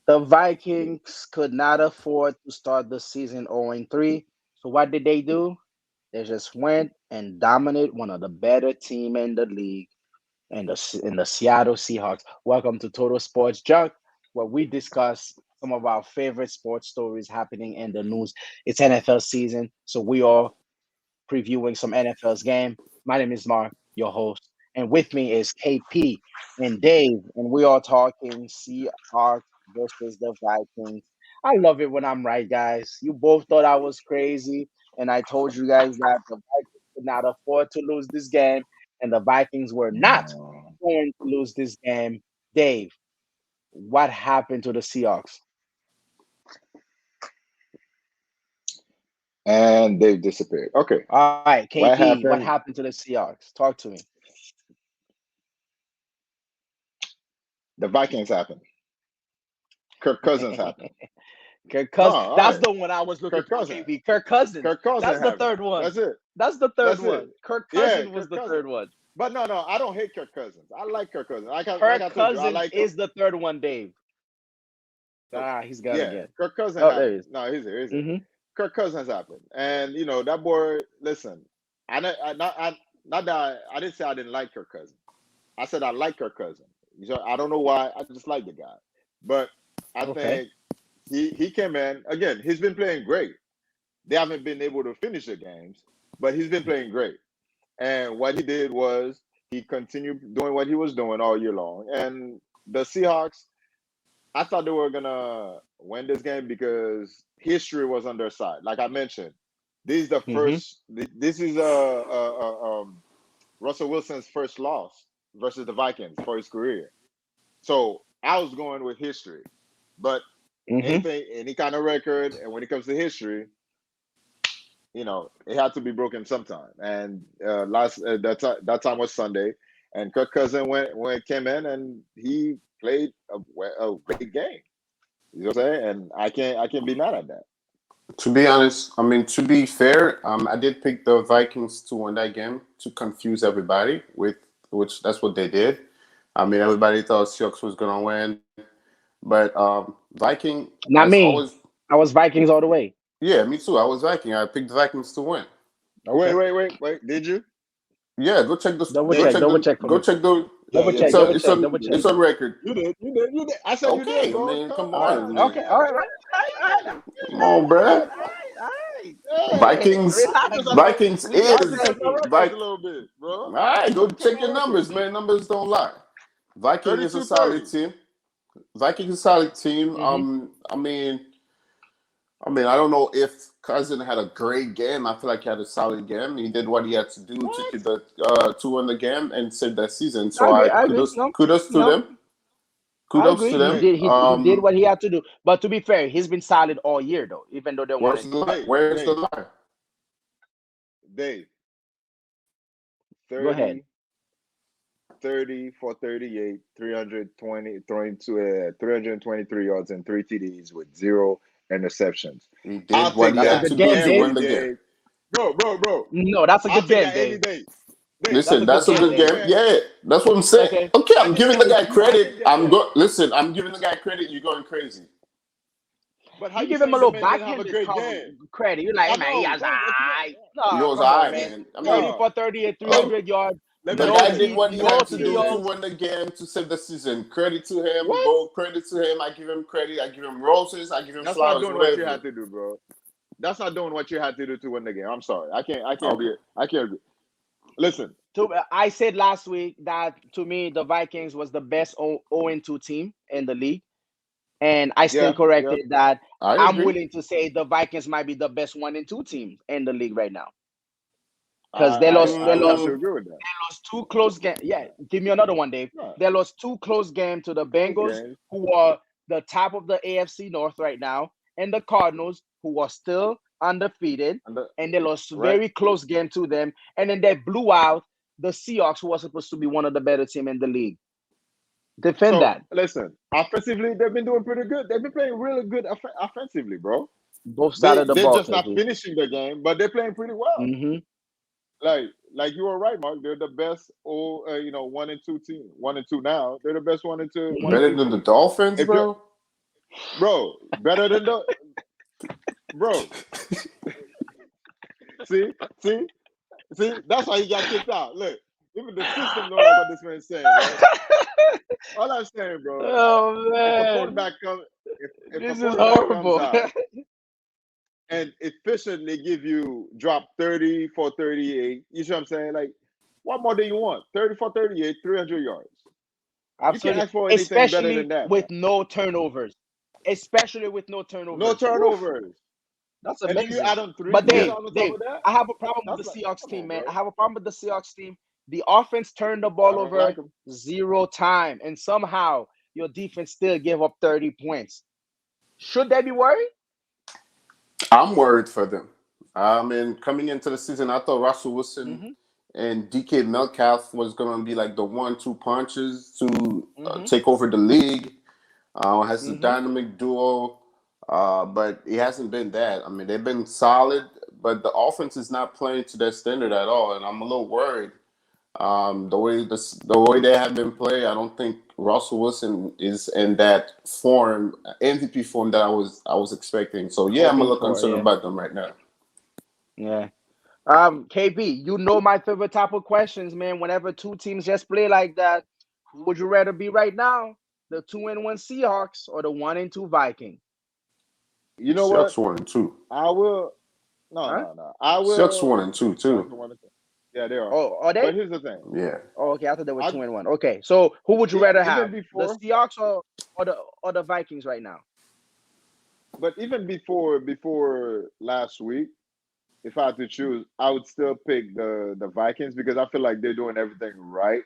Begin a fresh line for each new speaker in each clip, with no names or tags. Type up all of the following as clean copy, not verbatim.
The Vikings could not afford to start the season 0-3. So what did they do? They just went and dominated one of the better team in the league in the Seattle Seahawks. Welcome to Total Sports Junk, where we discuss some of our favorite sports stories happening in the news. It's NFL season, so we are previewing some NFL's game. My name is Mark, your host, and with me is KP and Dave, and we are talking Seahawks versus the Vikings. I love it when I'm right, guys. You both thought I was crazy, and I told you guys that the Vikings could not afford to lose this game, and the Vikings were not going to lose this game. Dave, what happened to the Seahawks?
And they've disappeared. Okay,
All right,
what
KP, what
happened?
happened to the Seahawks? Talk to me.
The Vikings happened. Kirk Cousins happened.
Kirk
No,
Cousins.
all
That's
right.
the one I was looking
Kirk
for,
Cousins.
KB. Kirk Cousins.
Kirk Cousins
That's the
happened.
third one.
That's it.
That's the third
That's it.
one. Kirk
Yeah,
Cousins was
Kirk
the
Cousins.
third one.
But no, I don't hate Kirk Cousins. I like Kirk Cousins. Like
Kirk
I told you, I
Cousins
like him.
is the third one, Dave.
So,
He's got
yeah,
again.
Kirk Cousins
Oh, there he
happened.
is.
No, he's here. He's here.
Mm-hmm.
Kirk Cousins happened, and that boy. Listen, not that I didn't say I didn't like Kirk Cousins. I said I like Kirk Cousins. I don't know why. I just like the guy, but I
Okay.
think he came in again. He's been playing great. They haven't been able to finish the games, but he's been playing great. And what he did was he continued doing what he was doing all year long. And the Seahawks, I thought they were gonna win this game because history was on their side. Like I mentioned, this is the
Mm-hmm.
first. This is Russell Wilson's first loss versus the Vikings for his career. So I was going with history, but
Mm-hmm.
any kind of record, and when it comes to history, it had to be broken sometime. And that time was Sunday, and Kirk Cousins came in and he played a great game. You know what I'm saying? And I can't be mad at that.
To be honest, I mean, to be fair, I did pick the Vikings to win that game to confuse everybody with which that's what they did. I mean, everybody thought Seahawks was gonna win, but Viking
Not
has
me.
always,
I was Vikings all the way.
yeah, me too. I was Viking. I picked the Vikings to win.
Oh,
Okay.
wait. Did you?
Yeah, go check the,
Double
go
Dave?
check.
check
Double
the,
check for
go
me.
check the.
Yeah,
Double
yeah,
check.
yeah.
Double
It's
check.
on,
Double check.
it's on record.
You did. I said you did,
Okay,
bro.
man, come
All right.
on, man.
Okay. All right. All right. All right. All right.
Come on, bruh.
All right.
Yeah.
Vikings,
Relax.
Vikings
I think
is
that's
Relax.
my records a
Vik.
little bit, bro.
All right, go
Check
check
my
your
records.
numbers, man. Numbers don't lie. Viking is a
32-30.
solid team. Vikings is a solid team.
Mm-hmm.
I mean, I don't know if Cousin had a great game. I feel like he had a solid game. He did what he had to do to
What?
keep the to win the game and save that season.
I
So
agree.
I
I agree. No.
kudos to
No.
them.
I
Kudos
agree.
to
He
them.
Dave,
did. He did what he had to do. But to be fair, he's been solid all year though, even though they won
Where's
and
the
two.
lie?
Dave,
Where's the
Dave,
lie?
Dave.
Go ahead.
30, 30 for 38, 320, throwing to 323 yards and three TDs with zero interceptions.
He
I'll
did what
take
he
That's a
had
that
to
good
do
game,
to
Dave.
win
any
the game.
day. Bro.
No, that's a
I'll
good
take
game,
that any
Dave.
day. Dave,
That's a
Listen,
good
that's a
game,
I
good
can
Dave.
game.
win.
Yeah, that's what I'm saying.
Okay.
Okay,
I
I'm
can
giving
get
the
with
guy
you. I
credit.
can get that.
Listen, I'm giving the guy credit. You're going crazy.
But how
You
you
give him a
saying the
little
man didn't have a
backhanded
great game?
credit. You're like,
I
hey man, he
know.
has
Bro, if you
He
no,
goes,
come
all
on,
right,
man.
man. I
30
mean,
no,
for 30 at
let,
300 yards,
let me
the
tell
guy
you.
did what he
Let me
had
no
to
tell you
do to
this.
steals.
win the game to save the season. Credit to him.
What?
Go credit to him. I give him credit. I give him roses. I give him
That's not
flowers.
doing what you
Whatever.
had to do, bro. That's not doing what you had to do to win the game. I'm sorry. I can't
Okay.
be. I can't be. Listen.
I said last week that to me the Vikings was the best 0-2 team in the league, and I stand
Yeah.
corrected that
I
I'm
agree.
willing to say the Vikings might be the best 1-2 team in the league right now because they
I
lost.
I
They
would have
lost
to
Mm,
agree with that.
two close games. Yeah, give me another one, Dave.
No,
They lost two close games to the
close
Bengals,
games.
who are the top of the AFC North right now, and the Cardinals, who are still undefeated,
And the,
and they lost a
right.
very close game to them, and then they blew out the Seahawks, who was supposed to be one of the better team in the league. Defend
So
that.
listen, offensively they've been doing pretty good. They've been playing really good offensively, bro.
Both sides
They
of the
they're
ball,
just not
KP.
finishing the game, but they're playing pretty well.
Mm-hmm.
Like you were right, Mark. They're the best. 1 and 2 team. 1 and 2 now. They're the best one and two
Mm-hmm.
one and
better
two
than the
team.
Dolphins,
If you're
bro.
bro. Better than the bro. See, see, see. That's why he got kicked out. Look, even the system don't like what this man's saying, bro. All I'm saying, bro.
Oh
If a
man,
quarterback comes, if a
this is
quarterback comes
horrible.
out and efficiently give you drop 30 for 38, you see what I'm saying? Like, what more do you want? 30 for 38, 300 yards. You can't
Absolutely,
ask for anything better than
especially
that,
with
man.
no turnovers. Especially with no
No
turnovers. Oof,
turnovers.
that's
And then you
amazing.
add on three
But
Yeah.
touchdowns on top
Dave,
of that.
I have a problem with
That's
the
like,
Seahawks
come
team,
on,
man.
bro.
I have a problem with the Seahawks team. The offense turned the
I
ball
don't like
over
them.
0 time, and somehow your defense still gave up 30 points. Should they be worried?
I'm worried for them. I mean, coming into the season, I thought Russell Wilson
Mm-hmm.
and DK Metcalf was going to be like the 1-2 punches to
Mm-hmm.
take over the league. Has a
Mm-hmm.
dynamic duo, but it hasn't been that. I mean, they've been solid, but the offense is not playing to their standard at all, and I'm a little worried. The way they have been playing, I don't think Russell Wilson is in that form, MVP form that I was expecting. So yeah, I'm a
Hoping
little
for,
concerned
yeah.
about them right now.
Yeah. KB, you know my favorite type of questions, man. Whenever two teams just play like that, who would you rather be right now? The 2-1 Seahawks or the 1-2 Vikings?
You know what?
Seahawks 1-2.
I will. No,
Huh?
no, no. I
Seahawks
will.
1-2
Seahawks
too.
are one of them. Yeah, they are.
Oh, are
But
they?
here's the thing.
Yeah.
Oh, okay, I thought they were
I
2-1. Okay, so who would you rather
even
have? The
before,
Seahawks or the Vikings right now?
but even before last week, if I had to choose, I would still pick the Vikings because I feel like they're doing everything right.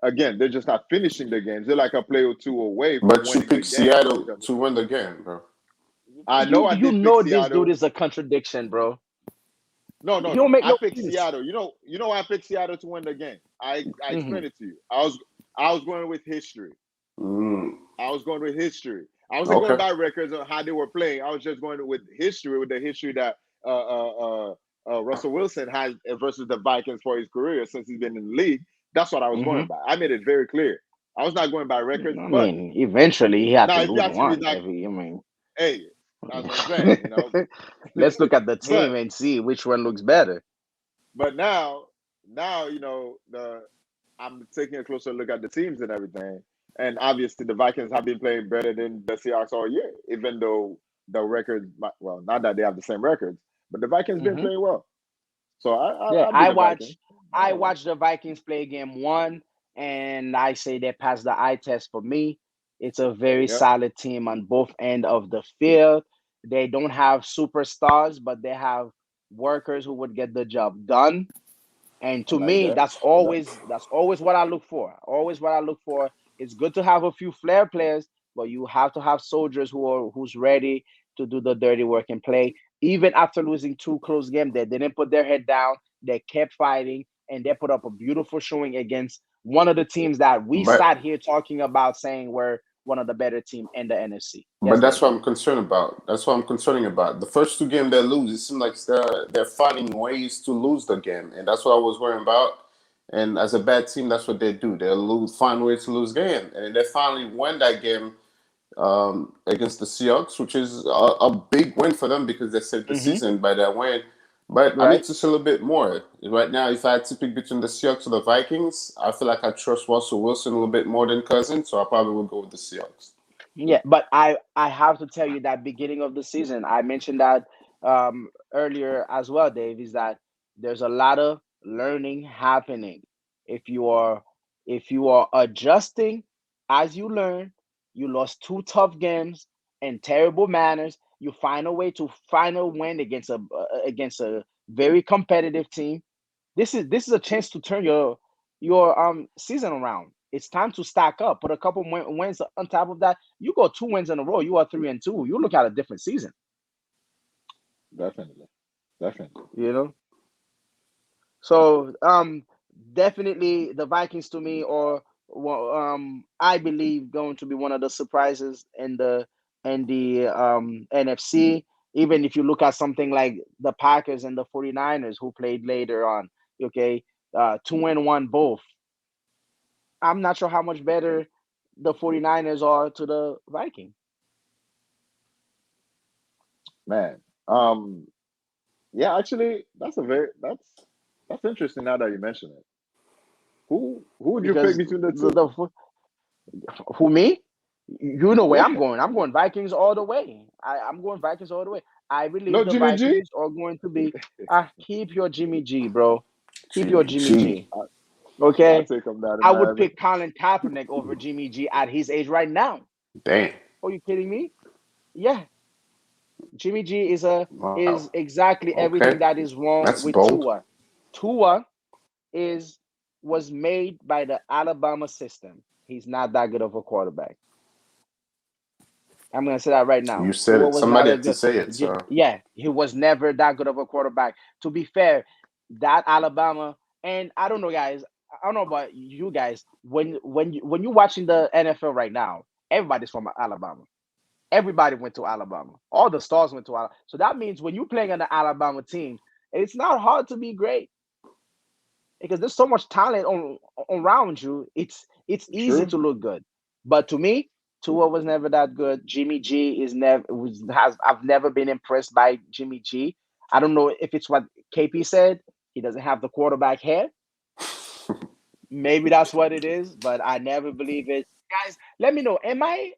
Again, they're just not finishing the games. They're like a play or two away from
But you
winning the
picked
game.
Seattle to win the game, bro.
I know
You
I
you
did pick
know this dude
Seattle.
is a contradiction, bro.
No,
He
no,
don't
no.
make
I
no
picked
sense.
Seattle. You know why I picked Seattle to win the game. I
Hmm.
explained it to you. I was going with history.
Mm.
I was going with history. I wasn't going
Okay.
by records of how they were playing. I was just going with history, with the history that Russell Wilson has versus the Vikings for his career since he's been in the league. That's what I was going
Hmm.
by. I made it very clear. I was not going by records,
I
but
mean, eventually he had to
now if you
lose
ask me
one.
like,
I mean,
hey, that's what I'm saying, you know.
let's look at the
but
team and see which one looks better.
but now you know the I'm taking a closer look at the teams and everything. And obviously, the Vikings have been playing better than the Seahawks all year, even though the records, well, not that they have the same records, but the Vikings been
Hmm.
playing well. So
Yeah,
I'll be the Vikings. I
I
don't know.
watched the Vikings play game one, and I say they passed the eye test for me. It's a very
Yep,
solid team on both end of the field. They don't have superstars, but they have workers who would get the job done. And
I
to
like
me,
that. Yep.
that's always what I look for. Always what I look for. It's good to have a few flair players, but you have to have soldiers who's ready to do the dirty work and play. Even after losing two close games, they didn't put their head down. They kept fighting, and they put up a beautiful showing against one of the teams that we
But
sat here talking about saying were one of the better team in the NFC.
but
Yes,
that's
Dave.
what I'm concerned about. That's what I'm concerning about. The first two games they lose, it seems like they're finding ways to lose the game, and that's what I was worrying about. And as a bad team, that's what they do. They lose, find ways to lose game, and they finally won that game against the Seahawks, which is a big win for them because they saved the
Mm-hmm.
season by that win. But I need
Right.
to see a little bit more. Right now, if I had to pick between the Seahawks or the Vikings, I feel like I trust Russell Wilson a little bit more than Cousins, so I probably would go with the Seahawks.
Yeah, but I have to tell you that beginning of the season, I mentioned that earlier as well, Dave, is that there's a lot of learning happening. If you are if you are adjusting as you learn, you lost two tough games and terrible manners. You find a way to find a win against a very competitive team. This is a chance to turn your season around. It's time to stack up. Put a couple wins on top of that. You go 2 wins in a row. You are 3-2. You look at a different season.
Definitely, definitely.
You know. So definitely the Vikings to me are I believe going to be one of the surprises in the NFC. Even if you look at something like the Packers and the 49ers who played later on, okay, 2-1 both. I'm not sure how much better the 49ers are to the Vikings.
Man. Yeah, actually, that's interesting now that you mention it. Who would you pick
because
between the
the,
two?
the who me? You know where
Yeah.
I'm going. I'm going Vikings all the way. I'm going Vikings all the way. I believe
No
the
Jimmy G?
Vikings are going to be. Keep your Jimmy G, bro. Keep your
Jimmy
Jimmy
G.
G.
I, I'll
Okay.
take him that,
I would
man.
pick Colin Kaepernick over Jimmy G at his age right now.
Damn.
Are you kidding me? Yeah, Jimmy G
Wow.
is exactly
Okay.
everything that is wrong
That's
with
bold.
Tua. Tua is was made by the Alabama system. He's not that good of a quarterback. I'm gonna say that right
You
now.
said
Tua
it.
was not
Somebody
a
had to
good.
say it, so
Yeah, he was never that good of a quarterback. To be fair, that Alabama and I don't know, guys. I don't know about you guys. When you're watching the NFL right now, everybody's from Alabama. Everybody went to Alabama. All the stars went to Alabama. So that means when you're playing on the Alabama team, it's not hard to be great because there's so much talent around you. It's easy
True.
to look good. But to me, Tua was never that good. Jimmy G is never was has I've never been impressed by Jimmy G. I don't know if it's what KP said. He doesn't have the quarterback hair. Maybe that's what it is, but I never believe it. Guys, let me know. Am I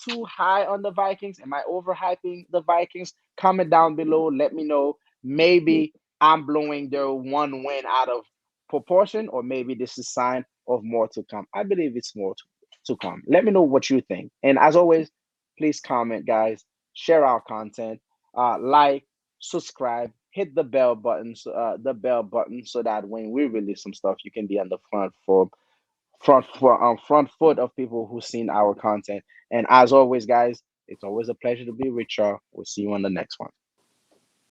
too high on the Vikings? Am I overhyping the Vikings? Comment down below. Let me know. Maybe I'm blowing their one win out of proportion, or maybe this is sign of more to come. I believe it's more to come. Let me know what you think. And as always, please comment, guys. Share our content. Like, subscribe, hit the bell button, so that when we release some stuff, you can be on the front foot of people who've seen our content. And as always, guys, it's always a pleasure to be with y'all. We'll see you on the next one.